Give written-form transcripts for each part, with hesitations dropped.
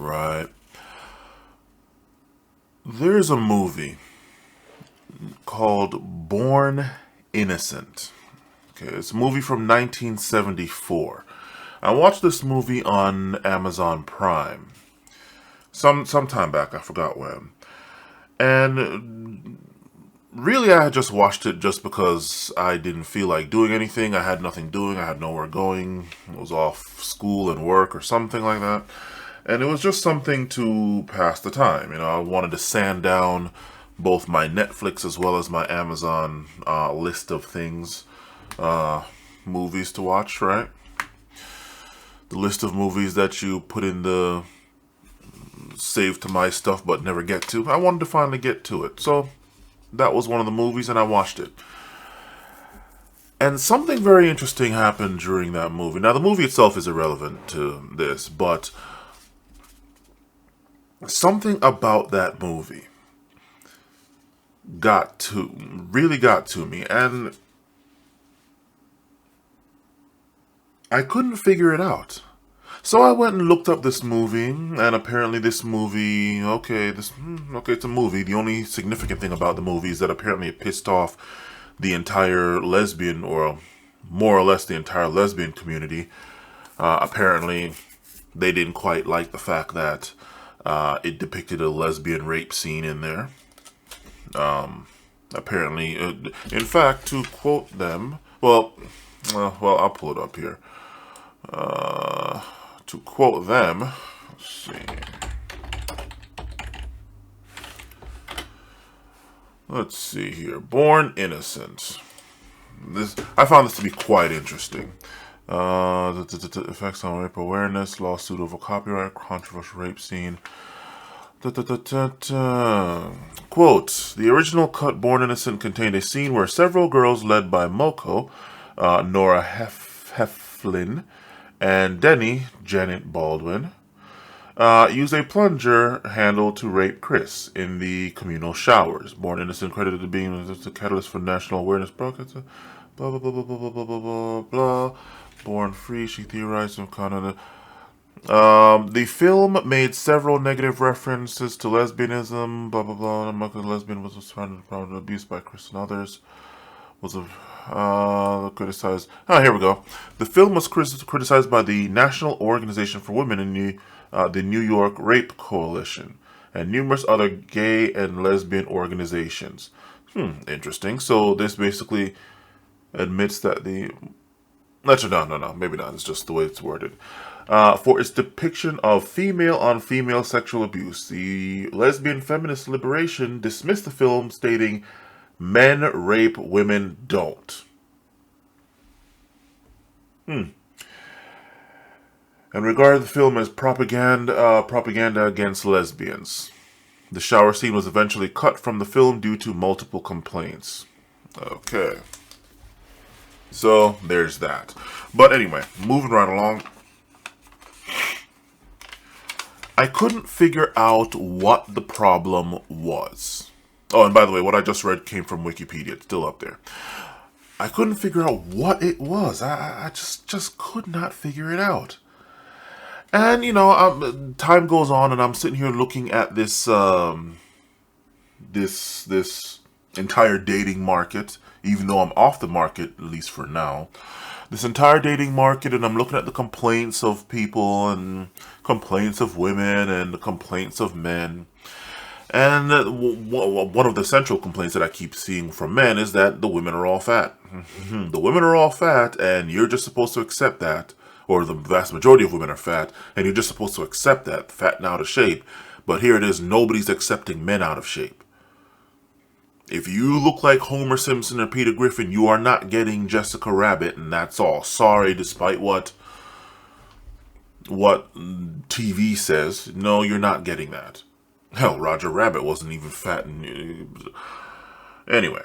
Right. There's a movie called Born Innocent. Okay, it's a movie from 1974. I watched this movie on Amazon Prime some time back. I forgot when. And really, I had just watched it just because I didn't feel like doing anything. I had nothing doing. I had nowhere going. It was off school and work or something like that. And it was just something to pass the time. I wanted to sand down both my Netflix as well as my Amazon list of things, movies to watch, right? The list of movies that you put in the save to my stuff but never get to. I wanted to finally get to it. So that was one of the movies and I watched it. And something very interesting happened during that movie. Now, the movie itself is irrelevant to this, but something about that movie really got to me, and I couldn't figure it out. So I went and looked up this movie, and apparently this movie, okay, it's a movie. The only significant thing about the movie is that apparently it pissed off the entire lesbian, or more or less the entire lesbian community. Apparently, they didn't quite like the fact that it depicted a lesbian rape scene in there. Apparently, in fact, to quote them, well, I'll pull it up here. To quote them, let's see. Let's see here. Born Innocent. I found this to be quite interesting. The effects on rape awareness, lawsuit over copyright, controversial rape scene. Quote, the original cut Born Innocent contained a scene where several girls led by Moko, Nora Heflin, and Denny, Janet Baldwin, use a plunger handle to rape Chris in the communal showers. Born Innocent credited to being the catalyst for national awareness broadcast. Blah, blah, blah, blah, blah, blah, blah, blah, blah. Born free, she theorized some kind of... the film made several negative references to lesbianism, blah, blah, blah. Among the lesbian was surrounded by abuse by Chris and others. Was criticized. Here we go. The film was criticized by the National Organization for Women in the New York Rape Coalition and numerous other gay and lesbian organizations. Interesting. So this basically admits that no, maybe not. It's just the way it's worded. For its depiction of female-on-female sexual abuse, the Lesbian Feminist Liberation dismissed the film, stating, "Men rape, women don't." And regarded the film as propaganda against lesbians. The shower scene was eventually cut from the film due to multiple complaints. Okay. So, there's that. But anyway, moving right along. I couldn't figure out what the problem was. Oh, and by the way, what I just read came from Wikipedia. It's still up there. I couldn't figure out what it was. I just could not figure it out. And, time goes on, and I'm sitting here looking at this this entire dating market, even though I'm off the market, at least for now. This entire dating market, and I'm looking at the complaints of people, and complaints of women, and the complaints of men. And one of the central complaints that I keep seeing from men is that the women are all fat. The women are all fat, and you're just supposed to accept that. Or the vast majority of women are fat, and you're just supposed to accept that, fat and out of shape. But here it is, nobody's accepting men out of shape. If you look like Homer Simpson or Peter Griffin, you are not getting Jessica Rabbit, and that's all. Sorry, despite what TV says, no, you're not getting that. Hell, Roger Rabbit wasn't even fat. Anyway.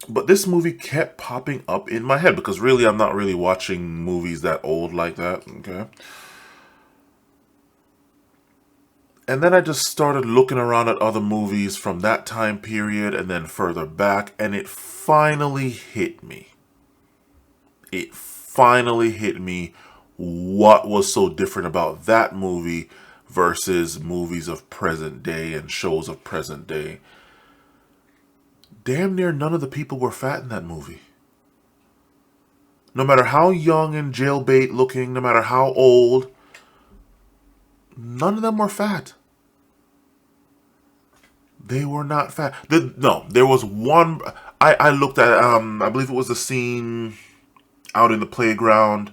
But this movie kept popping up in my head, because really I'm not really watching movies that old like that, okay? And then I just started looking around at other movies from that time period and then further back, and it finally hit me. It finally hit me what was so different about that movie versus movies of present day and shows of present day. Damn near none of the people were fat in that movie. No matter how young and jailbait looking, no matter how old, none of them were fat. They were not fat. No, there was one. I looked at, I believe it was a scene out in the playground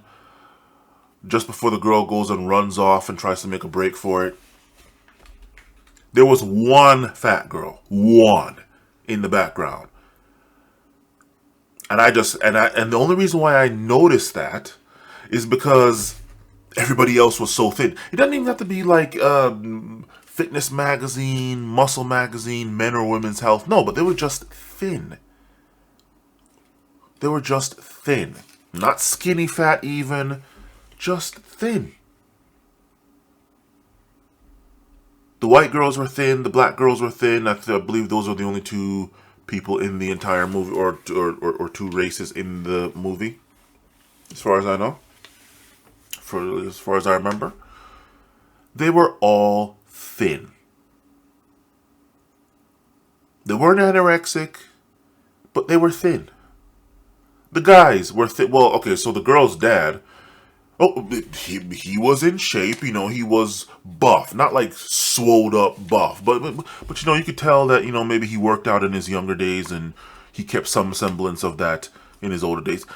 just before the girl goes and runs off and tries to make a break for it. There was one fat girl. One. In the background. And the only reason why I noticed that is because everybody else was so thin. It doesn't even have to be like fitness magazine, muscle magazine, men or women's health. No, but they were just thin. They were just thin. Not skinny fat even, just thin. The white girls were thin, the black girls were thin. I believe those are the only two people in the entire movie, or two races in the movie, as far as I know. As far as I remember, they were all thin. They weren't anorexic, but they were thin. The guys were thin. Well, okay, so the girl's dad, he was in shape, you know, he was buff, not like swolled up buff, but you know, you could tell that, you know, maybe he worked out in his younger days and he kept some semblance of that in his older days.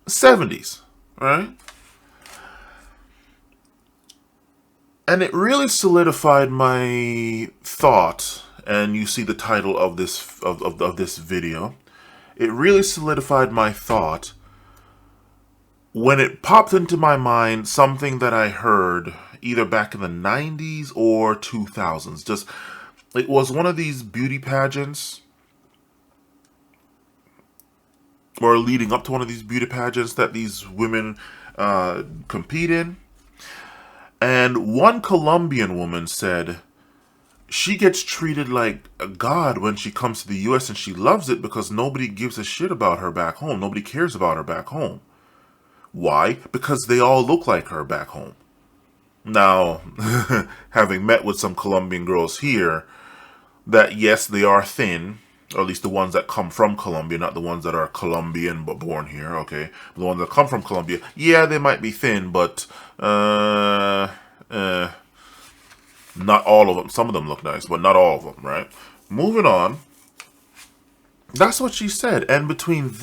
70s, right? And it really solidified my thought, and you see the title of this video. It really solidified my thought when it popped into my mind something that I heard either back in the 90s or 2000s. Just, it was one of these beauty pageants, or leading up to one of these beauty pageants that these women compete in. And one Colombian woman said she gets treated like a god when she comes to the US, and she loves it because nobody gives a shit about her back home. Nobody cares about her back home. Why? Because they all look like her back home. Now, having met with some Colombian girls here, that yes, they are thin, or at least the ones that come from Colombia, not the ones that are Colombian but born here, okay? The ones that come from Colombia, yeah, they might be thin, but not all of them. Some of them look nice, but not all of them, right? Moving on. That's what she said. And between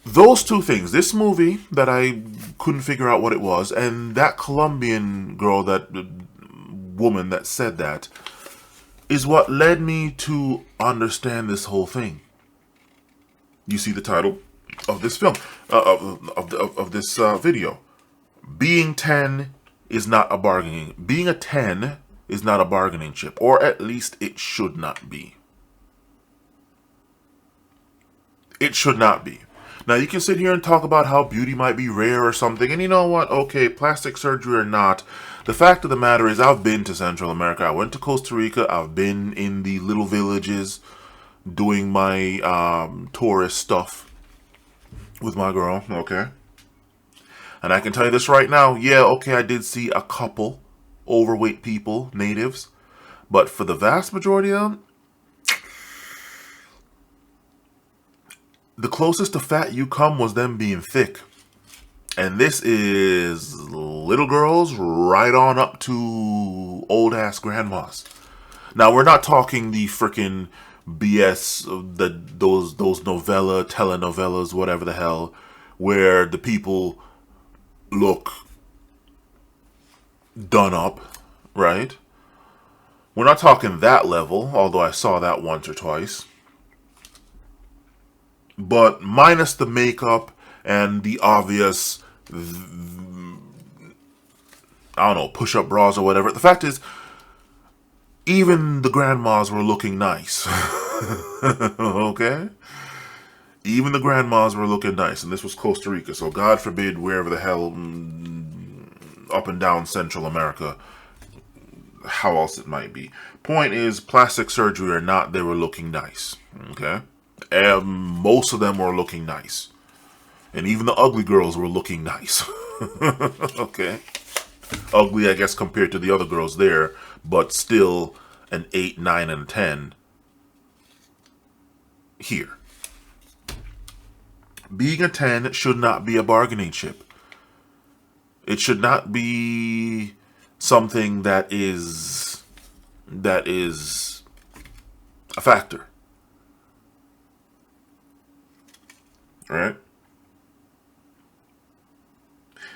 those two things, this movie that I couldn't figure out what it was, and that Colombian girl, that woman that said that, is what led me to understand this whole thing. You see the title of this film, of this video. Being 10 is not a bargaining. Being a 10 is not a bargaining chip, or at least it should not be. It should not be. Now, you can sit here and talk about how beauty might be rare or something, and you know what? Okay, plastic surgery or not, the fact of the matter is I've been to Central America. I went to Costa Rica. I've been in the little villages doing my tourist stuff with my girl, okay? And I can tell you this right now, yeah, okay, I did see a couple overweight people, natives, but for the vast majority of them, the closest to fat you come was them being thick. And this is little girls right on up to old ass grandmas. Now, we're not talking the freaking BS, those novella, telenovelas, whatever the hell, where the people look done up, right? We're not talking that level, although I saw that once or twice. But minus the makeup and the obvious, I don't know, push-up bras or whatever. The fact is, even the grandmas were looking nice. Okay? Even the grandmas were looking nice. And this was Costa Rica. So God forbid, wherever the hell, up and down Central America, how else it might be. Point is, plastic surgery or not, they were looking nice. Okay? And most of them were looking nice. And even the ugly girls were looking nice. Okay. Ugly, I guess, compared to the other girls there, but still an 8, 9, and 10 here. Being a 10 should not be a bargaining chip. It should not be something that is a factor. Right?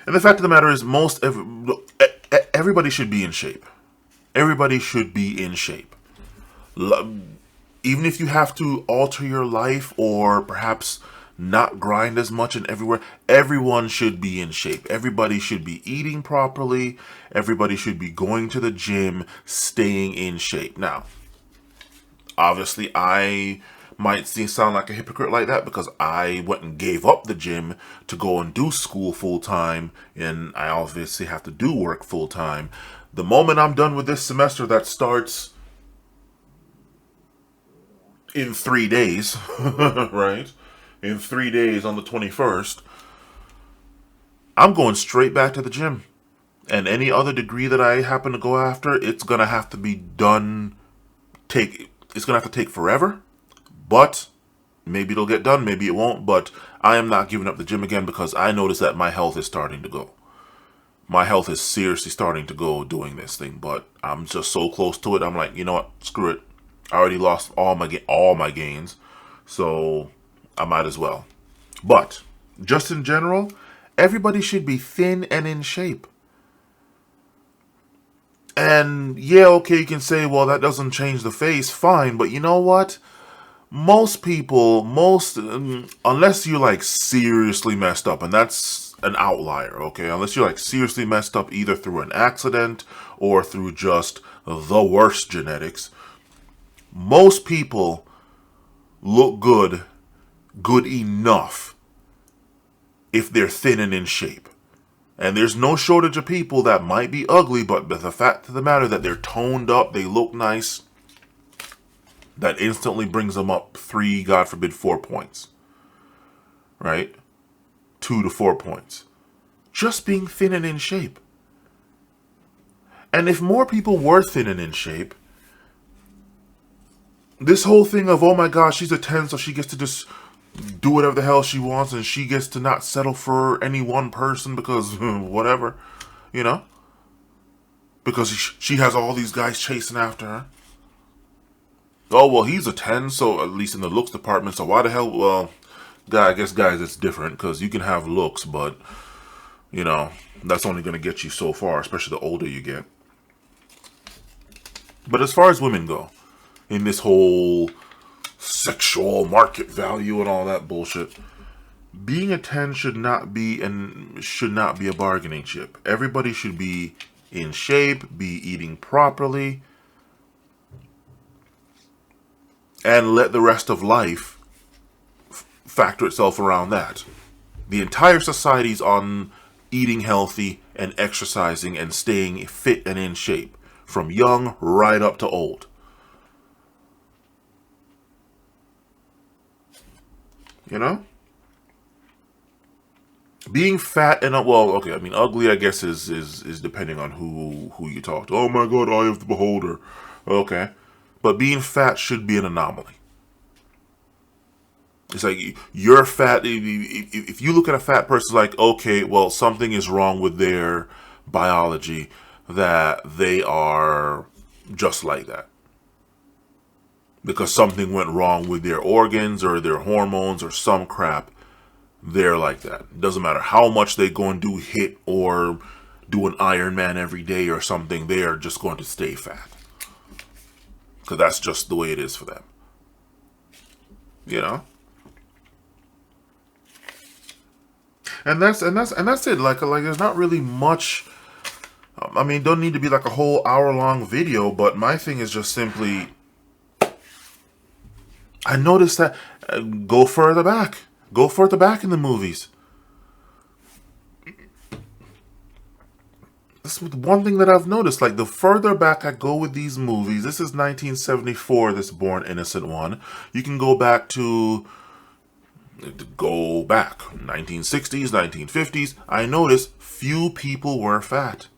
And the fact of the matter is, everybody should be in shape. Everybody should be in shape. Even if you have to alter your life or perhaps not grind as much and everywhere, everyone should be in shape. Everybody should be eating properly. Everybody should be going to the gym, staying in shape. Now, obviously, I might sound like a hypocrite like that because I went and gave up the gym to go and do school full time, and I obviously have to do work full time. The moment I'm done with this semester that starts in 3 days, right? In 3 days on the 21st, I'm going straight back to the gym. And any other degree that I happen to go after, it's going to have to be done. It's going to have to take forever. But maybe it'll get done, maybe it won't. But I am not giving up the gym again because I notice that my health is starting to go. My health is seriously starting to go doing this thing. But I'm just so close to it. I'm like, you know what? Screw it. I already lost all my gains. So I might as well. But just in general, everybody should be thin and in shape. And yeah, okay, you can say, well, that doesn't change the face. Fine. But you know what? Most people, unless you're like seriously messed up, and that's an outlier, okay? Unless you're like seriously messed up either through an accident or through just the worst genetics, most people look good enough if they're thin and in shape. And there's no shortage of people that might be ugly, but the fact of the matter that they're toned up, they look nice, that instantly brings them up 3, God forbid, 4 points. Right? 2 to 4 points. Just being thin and in shape. And if more people were thin and in shape, this whole thing of, oh my gosh, she's a 10, so she gets to just do whatever the hell she wants and she gets to not settle for any one person because whatever, you know? Because she has all these guys chasing after her. Oh, well, he's a 10, so at least in the looks department, so why the hell, well, I guess, guys, it's different, because you can have looks, but, you know, that's only going to get you so far, especially the older you get. But as far as women go, in this whole sexual market value and all that bullshit, being a 10 should not be a bargaining chip. Everybody should be in shape, be eating properly, and let the rest of life factor itself around that. The entire society's on eating healthy and exercising and staying fit and in shape, from young right up to old. You know? Being fat and well, okay, I mean ugly, I guess is depending on who you talk to. Oh my God, eye of the beholder. Okay. But being fat should be an anomaly. It's like you're fat. If you look at a fat person, like, okay, well, something is wrong with their biology that they are just like that. Because something went wrong with their organs or their hormones or some crap, they're like that. It doesn't matter how much they go and do HIIT or do an Ironman every day or something, they are just going to stay fat. Because that's just the way it is for them. You know? And that's it. Like there's not really much. I mean, don't need to be like a whole hour-long video, but my thing is just simply, I noticed that go further back in the movies. This is one thing that I've noticed. Like, the further back I go with these movies, this is 1974, this Born Innocent one. You can go back to Go back 1960s, 1950s. I noticed few people were fat.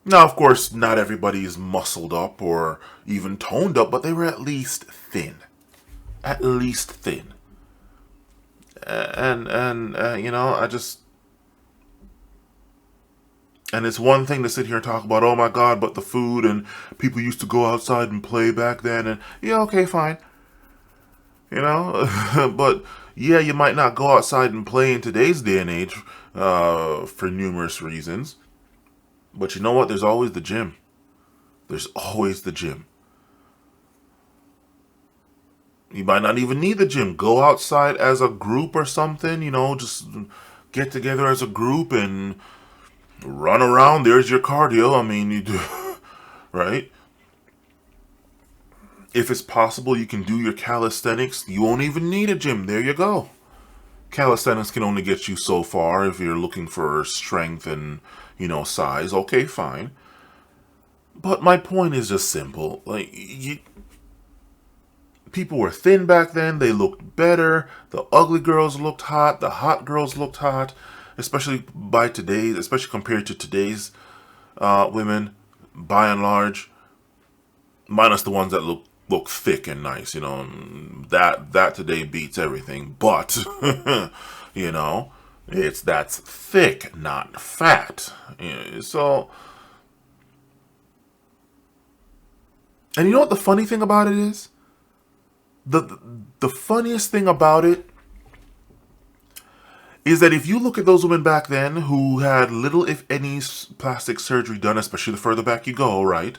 Now, of course, not everybody is muscled up or even toned up, but they were at least thin. At least thin. I just. And it's one thing to sit here and talk about, oh my God, but the food and people used to go outside and play back then. And yeah, okay, fine. But yeah, you might not go outside and play in today's day and age for numerous reasons. But you know what? There's always the gym. There's always the gym. You might not even need the gym. Go outside as a group or something, just get together as a group and run around. There's your cardio. I mean, you do, right? If it's possible, you can do your calisthenics. You won't even need a gym. There you go. Calisthenics can only get you so far if you're looking for strength and, size. Okay, fine. But my point is just simple. People were thin back then. They looked better. The ugly girls looked hot. The hot girls looked hot. Especially compared to today's women, by and large. Minus the ones that look thick and nice. That today beats everything. But that's thick, not fat. So, and you know what the funny thing about it is? The funniest thing about it is that if you look at those women back then who had little, if any, plastic surgery done, especially the further back you go, right?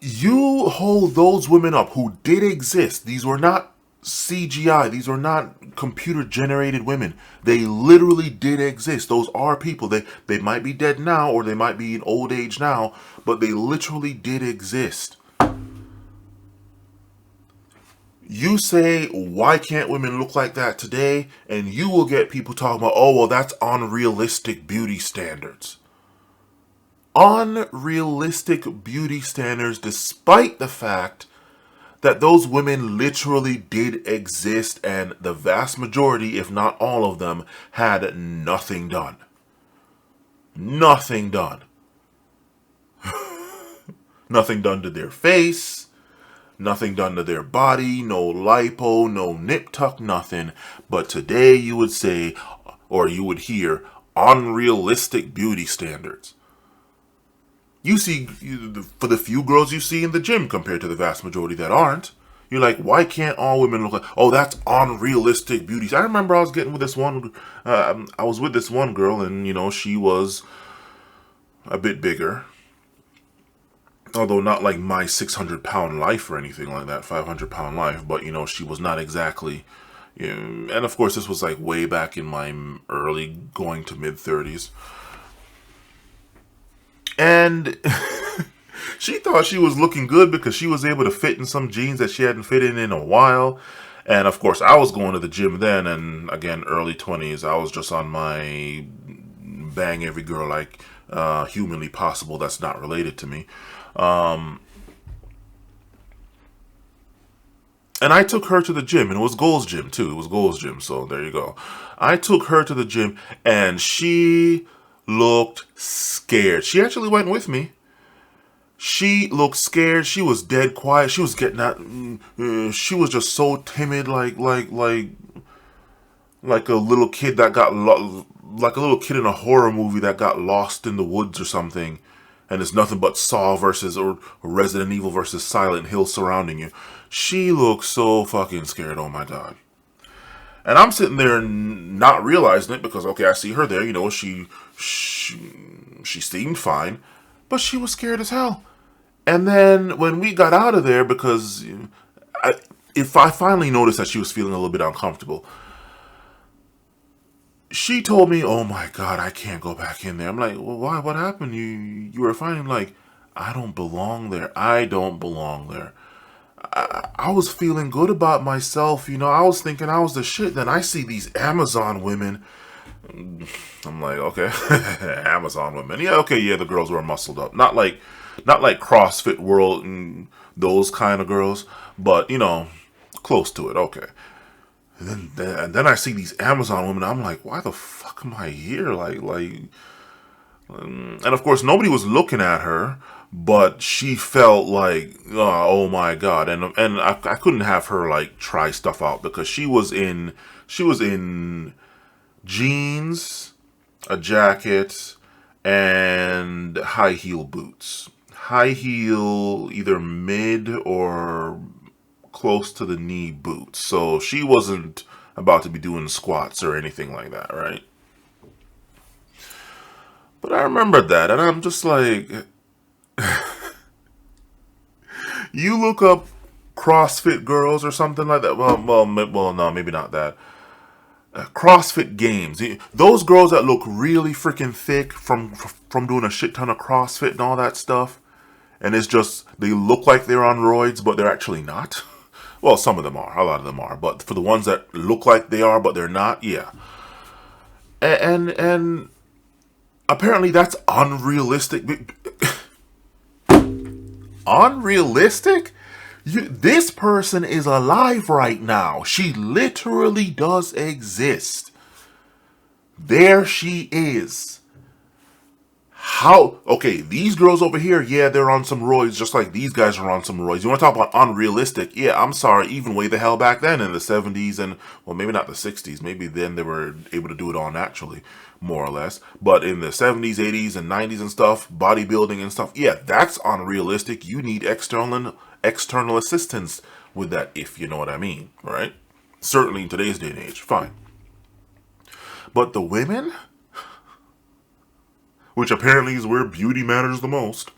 You hold those women up who did exist. These were not CGI. These were not computer-generated women. They literally did exist. Those are people. They might be dead now or they might be in old age now, but they literally did exist. You say, why can't women look like that today? And you will get people talking about, oh, well, that's unrealistic beauty standards. Unrealistic beauty standards, despite the fact that those women literally did exist and the vast majority, if not all of them, had nothing done. Nothing done. Nothing done to their face. Nothing done to their body, no lipo, no nip tuck, nothing. But today you would say, or you would hear, unrealistic beauty standards. You see, for the few girls you see in the gym compared to the vast majority that aren't, you're like, why can't all women look like, oh, that's unrealistic beauty. I remember I was with this one girl and, she was a bit bigger. Although not like my 600-pound life or anything like that, 500-pound life, but she was not exactly. And of course, this was like way back in my early going to mid 30s. And she thought she was looking good because she was able to fit in some jeans that she hadn't fit in a while. And of course, I was going to the gym then, and again, early 20s, I was just on my bang every girl like humanly possible that's not related to me. And I took her to the gym, and it was Gold's Gym too. It was Gold's Gym, so there you go. I took her to the gym, and she looked scared. She actually went with me. She looked scared. She was dead quiet. She was getting out. She was just so timid, like a little kid that got like a little kid in a horror movie that got lost in the woods or something. And it's nothing but Saw versus or Resident Evil versus Silent Hill surrounding you. She looks so fucking scared. Oh my God. And I'm sitting there not realizing it because, okay, I see her there. She seemed fine, but she was scared as hell. And then when we got out of there, because I finally noticed that she was feeling a little bit uncomfortable. She told me, oh my God, I can't go back in there. I'm like, well, why? What happened? You were fine. Like, I don't belong there. I don't belong there. I was feeling good about myself. I was thinking I was the shit. Then I see these Amazon women. I'm like, okay, Amazon women. Yeah, okay, yeah, the girls were muscled up. Not like CrossFit World and those kind of girls. But, close to it. Okay. And then I see these Amazon women. I'm like, why the fuck am I here? And of course, nobody was looking at her, but she felt like, oh my god. And I couldn't have her like try stuff out because she was in jeans, a jacket, and high heel boots. High heel, either mid or close to the knee boots. So she wasn't about to be doing squats or anything like that, right? But I remembered that, and I'm just like, you look up CrossFit girls or something like that. Well, no, maybe not that. CrossFit games. Those girls that look really freaking thick from doing a shit ton of CrossFit and all that stuff, and it's just they look like they're on roids, but they're actually not. Well, some of them are, a lot of them are, but for the ones that look like they are but they're not, yeah. And apparently that's unrealistic. Unrealistic? This person is alive right now. She literally does exist. There she is. How? Okay, these girls over here, yeah, they're on some roids just like these guys are on some roids. You want to talk about unrealistic? Yeah, I'm sorry, even way the hell back then in the 70s and, well, maybe not the 60s. Maybe then they were able to do it all naturally, more or less. But in the 70s, 80s, and 90s and stuff, bodybuilding and stuff, yeah, that's unrealistic. You need external assistance with that, if you know what I mean, right? Certainly in today's day and age, fine. But the women, which apparently is where beauty matters the most,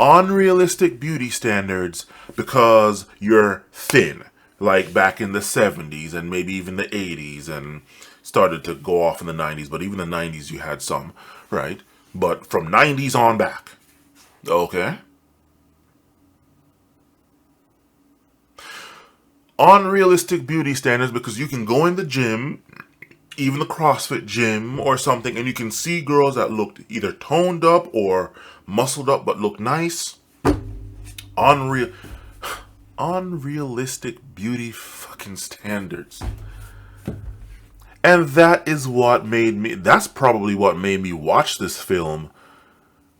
unrealistic beauty standards because you're thin, like back in the 70s and maybe even the 80s, and started to go off in the 90s, but even the 90s you had some, right? But from 90s on back, okay? Unrealistic beauty standards because you can go in the gym, even the CrossFit gym or something, and you can see girls that looked either toned up or muscled up but look nice. Unrealistic beauty fucking standards. And that's probably what made me watch this film,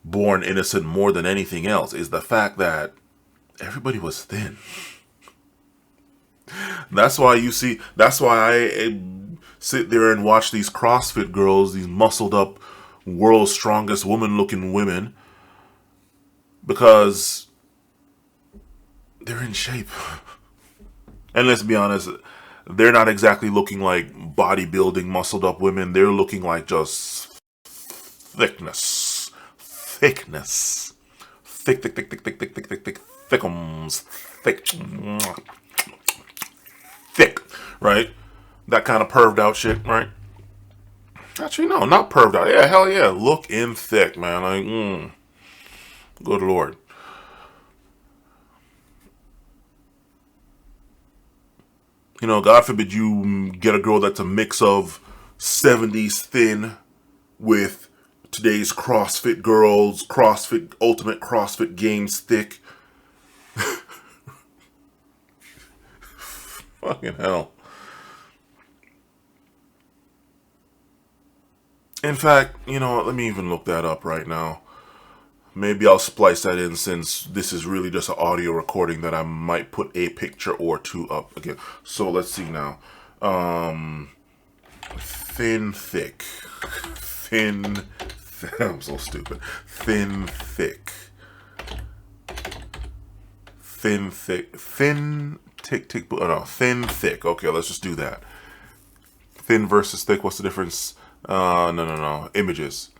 Born Innocent, more than anything else, is the fact that everybody was thin. That's why I sit there and watch these CrossFit girls, these muscled up, world's strongest woman looking women, because they're in shape. And let's be honest, they're not exactly looking like bodybuilding, muscled up women. They're looking like just thickness. Thickness. Thickums. Thick, right? That kind of perved out shit, right? Actually, no, not perved out. Yeah, hell yeah, looking thick, man. Like, good lord. You know, God forbid you get a girl that's a mix of 70s thin with today's CrossFit girls, Ultimate CrossFit Games thick. Fucking hell. In fact, you know what, let me even look that up right now. Maybe I'll splice that in since this is really just an audio recording that I might put a picture or two up again. So let's see now. Thin, thick. I'm so stupid. Thin, thick. Thin, thick. Thin, tick. Oh, no, thin, thick. Okay, let's just do that. Thin versus thick. What's the difference? No. Images.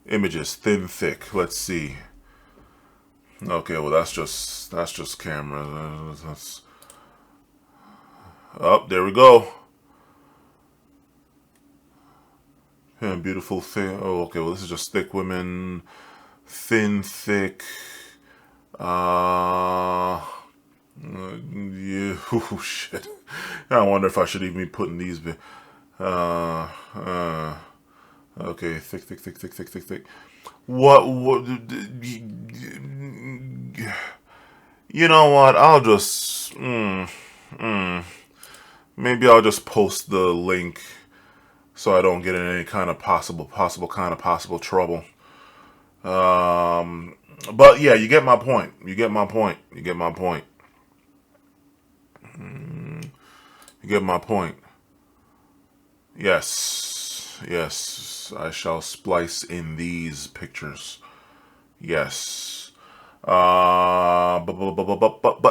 Thin, thick. Let's see. Okay, well that's just camera. That's there we go. Yeah, beautiful thin. Oh, okay. Well, this is just thick women. Thin, thick. Yeah. Oh shit. I wonder if I should even be putting these. Okay, thick. What? You know what? I'll just. Maybe I'll just post the link so I don't get in any kind of possible trouble. But yeah, you get my point. You get my point. You get my point. You get my point. Yes. Yes. I shall splice in these pictures. Yes. But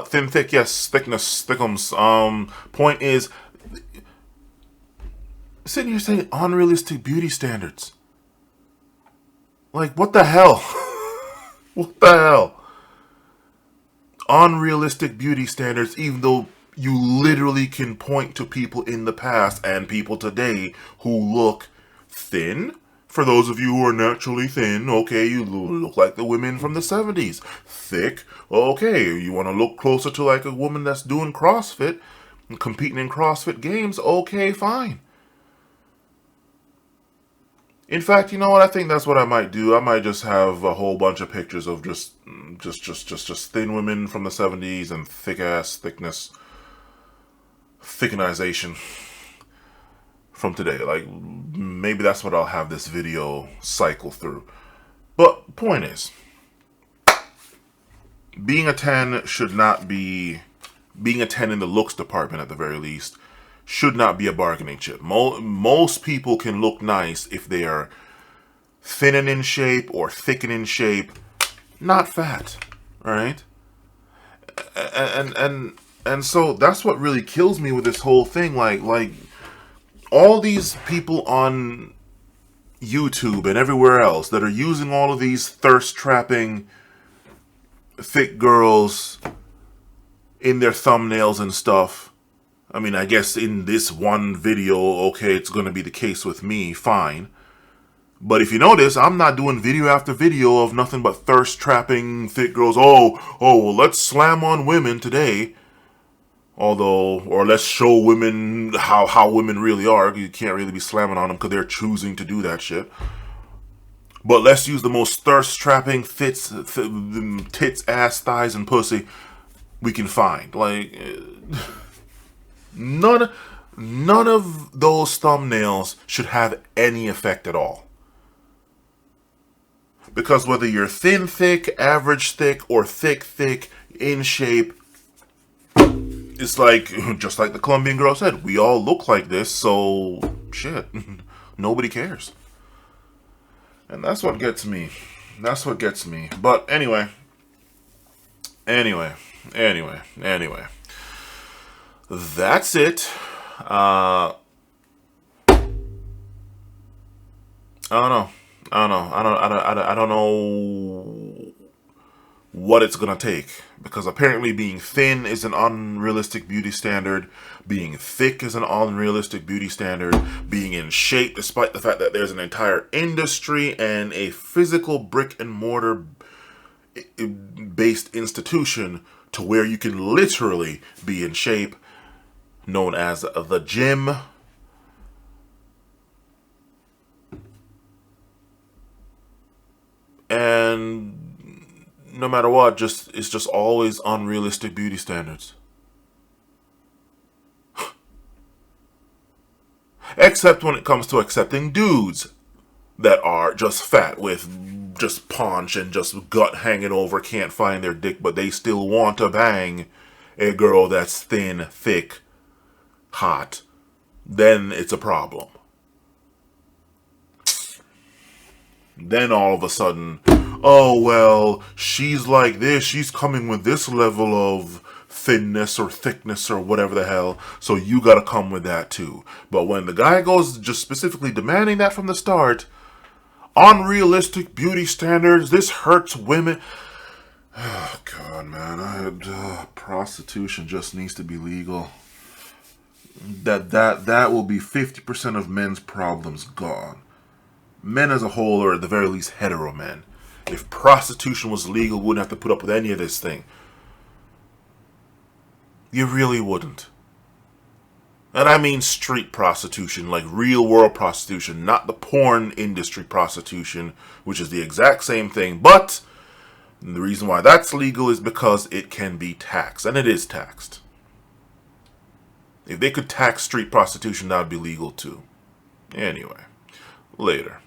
thin, thick, yes. Thickness, thickums. Point is, sitting here saying unrealistic beauty standards. Like, what the hell? What the hell? Unrealistic beauty standards, even though you literally can point to people in the past and people today who look thin. For those of you who are naturally thin, okay, you look like the women from the 70s. Thick, okay, you want to look closer to like a woman that's doing CrossFit, competing in CrossFit games, okay, fine. In fact, you know what? I think that's what I might do. I might just have a whole bunch of pictures of just thin women from the 70s and thickenization from today. Like, maybe that's what I'll have this video cycle through. But point is, being a 10 should not be, being a 10 in the looks department at the very least, should not be a bargaining chip. Most people can look nice if they are thin and in shape or thick and in shape, not fat, right? And so that's what really kills me with this whole thing. Like all these people on YouTube and everywhere else that are using all of these thirst trapping thick girls in their thumbnails and stuff. I mean, I guess in this one video, okay, it's going to be the case with me, fine. But if you notice, I'm not doing video after video of nothing but thirst-trapping thick girls. Well, let's slam on women today. Although, or let's show women how women really are. You can't really be slamming on them because they're choosing to do that shit. But let's use the most thirst-trapping tits, ass, thighs, and pussy we can find. Like... None of those thumbnails should have any effect at all. Because whether you're thin, thick, average thick, or thick, in shape, it's like, just like the Colombian girl said, we all look like this, so shit, nobody cares. And that's what gets me. That's what gets me. But anyway. That's it. I don't know. I don't know what it's gonna take, because apparently being thin is an unrealistic beauty standard. Being thick is an unrealistic beauty standard. Being in shape, despite the fact that there's an entire industry and a physical brick and mortar based institution to where you can literally be in shape, known as the gym. And no matter what, it's just always unrealistic beauty standards. Except when it comes to accepting dudes that are just fat with just paunch and just gut hanging over, can't find their dick, but they still want to bang a girl that's thin, thick, hot. Then it's a problem. Then all of a sudden, oh well, she's like this, she's coming with this level of thinness or thickness or whatever the hell, so you gotta come with that too. But when the guy goes just specifically demanding that from the start, unrealistic beauty standards, this hurts women. Oh God, man, prostitution just needs to be legal. That will be 50% of men's problems gone. Men as a whole, or at the very least hetero men. If prostitution was legal, we wouldn't have to put up with any of this thing. You really wouldn't. And I mean street prostitution, like real world prostitution, not the porn industry prostitution, which is the exact same thing. But the reason why that's legal is because it can be taxed, and it is taxed. If they could tax street prostitution, that would be legal too. Anyway, later.